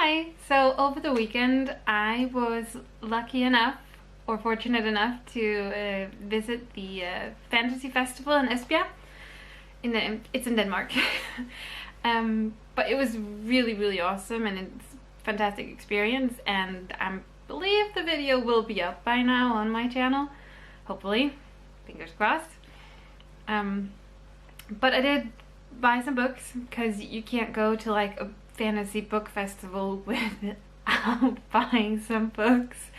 Hi! So over the weekend I was lucky enough or fortunate enough to visit the FantasyFestival in Esbjerg. It's in Denmark. But it was really awesome and it's a fantastic experience, and I believe the video will be up by now on my channel. Hopefully. Fingers crossed. But I did buy some books because you can't go to like a fantasy book festival without buying some books.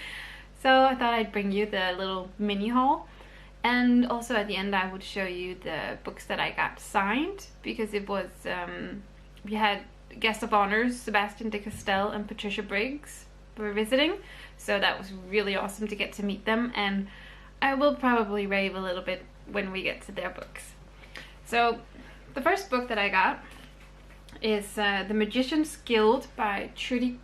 So I thought I'd bring you the little mini haul, and also at the end I would show you the books that I got signed, because it was we had guest of honors Sebastien de Castell and Patricia Briggs were visiting, so that was really awesome to get to meet them, and I will probably rave a little bit when we get to their books. So the first book that I got is The Magician's Guild by Trudi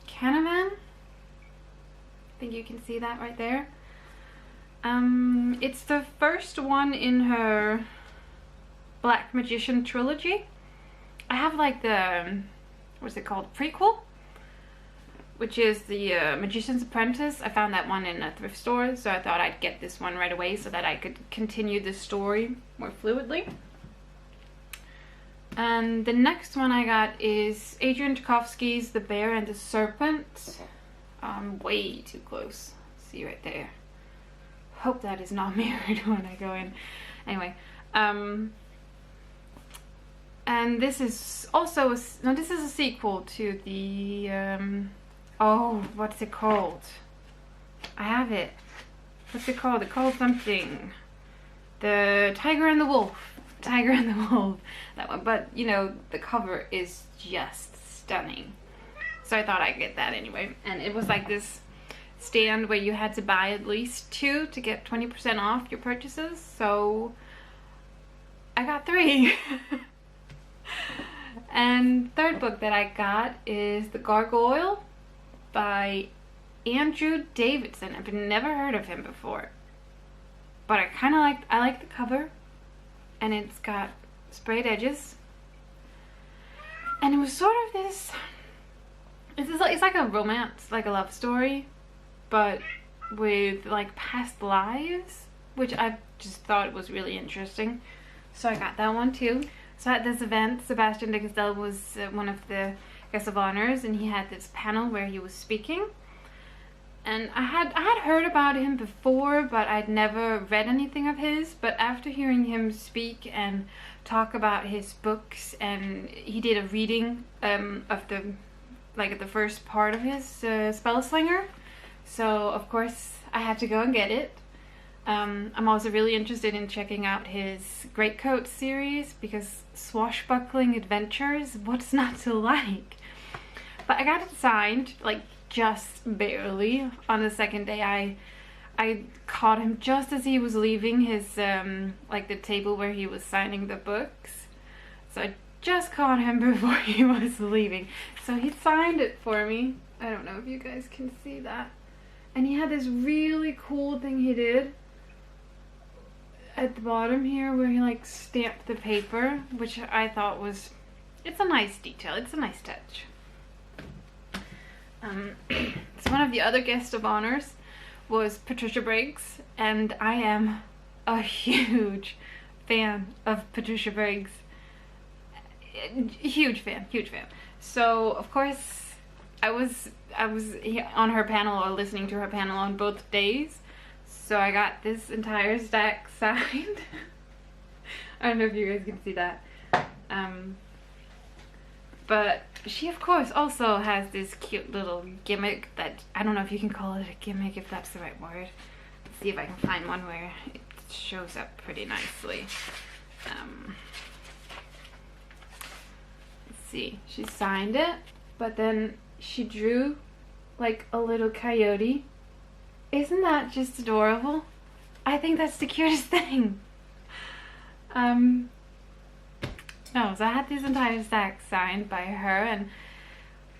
Canavan. I think you can see that right there. It's the first one in her Black Magician trilogy. I have like the, what's it called, prequel, which is the Magician's Apprentice. I found that one in a thrift store, so I thought I'd get this one right away so that I could continue the story more fluidly. And the next one I got is Adrian Tchaikovsky's The Bear and the Serpent. Way too close. See right there. Hope that is not mirrored when I go in. Anyway, and this is also this is a sequel to the oh, what's it called? I have it. What's it called? It's called something. The Tiger and the Wolf. Tiger and the Wolf. That one. But you know, the cover is just stunning. So I thought I'd get that anyway. And it was like this stand where you had to buy at least 2 to get 20% off your purchases. So I got 3. And third book that I got is The Gargoyle by Andrew Davidson. I've never heard of him before, but I like the cover, and it's got sprayed edges, and it was sort of this, it's like a romance, like a love story, but with like past lives, which I just thought was really interesting. So I got that one too. So at this event, Sebastien de Castell was one of the guests of honors, and he had this panel where he was speaking. And I had heard about him before, but I'd never read anything of his. But after hearing him speak and talk about his books, and he did a reading of the first part of his Spellslinger, so of course I had to go and get it. I'm also really interested in checking out his Greatcoat series, because swashbuckling adventures, what's not to like? But I got it signed, like just barely. On the second day I caught him just as he was leaving his like the table where he was signing the books. So I just caught him before he was leaving. So he signed it for me. I don't know if you guys can see that. And he had this really cool thing he did at the bottom here where he like stamped the paper, which I thought was, it's a nice detail, it's a nice touch. So one of the other guests of honors was Patricia Briggs, and I am a huge fan of Patricia Briggs. Huge fan. So of course I was on her panel, or listening to her panel, on both days. So I got this entire stack signed. I don't know if you guys can see that. But she of course also has this cute little gimmick that, I don't know if you can call it a gimmick, if that's the right word. Let's see if I can find one where it shows up pretty nicely. Let's see, she signed it, but then she drew like a little coyote. Isn't that just adorable? I think that's the cutest thing. No, so I had this entire stack signed by her, and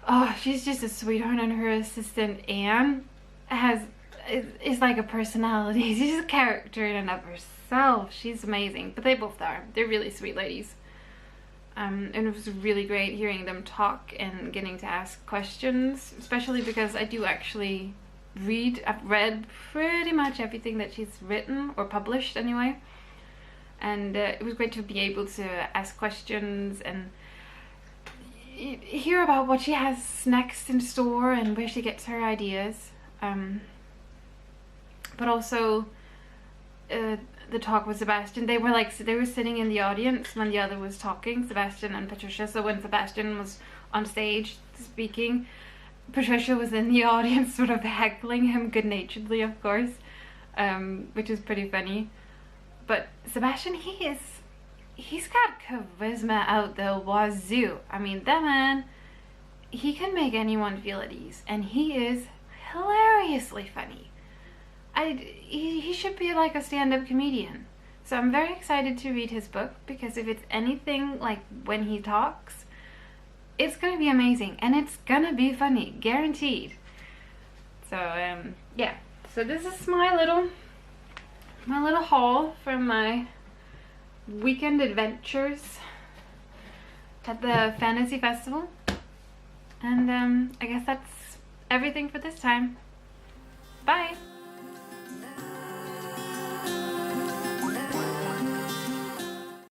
oh, she's just a sweetheart, and her assistant Anne is like a personality. She's a character in and of herself. She's amazing, but they both are. They're really sweet ladies. And it was really great hearing them talk and getting to ask questions, especially because I do actually read. I've read pretty much everything that she's written, or published anyway. And it was great to be able to ask questions and hear about what she has next in store and where she gets her ideas. But also the talk with Sebastien. They were sitting in the audience when the other was talking, Sebastien and Patricia. So when Sebastien was on stage speaking, Patricia was in the audience sort of heckling him good-naturedly, of course, which is pretty funny. But Sebastien, he's got charisma out the wazoo. I mean, that man, he can make anyone feel at ease, and he is hilariously funny. He should be like a stand-up comedian. So I'm very excited to read his book, because if it's anything like when he talks, it's gonna be amazing, and it's gonna be funny, guaranteed. So yeah, so this is my little haul from my weekend adventures at the Fantasy Festival. And I guess that's everything for this time. Bye!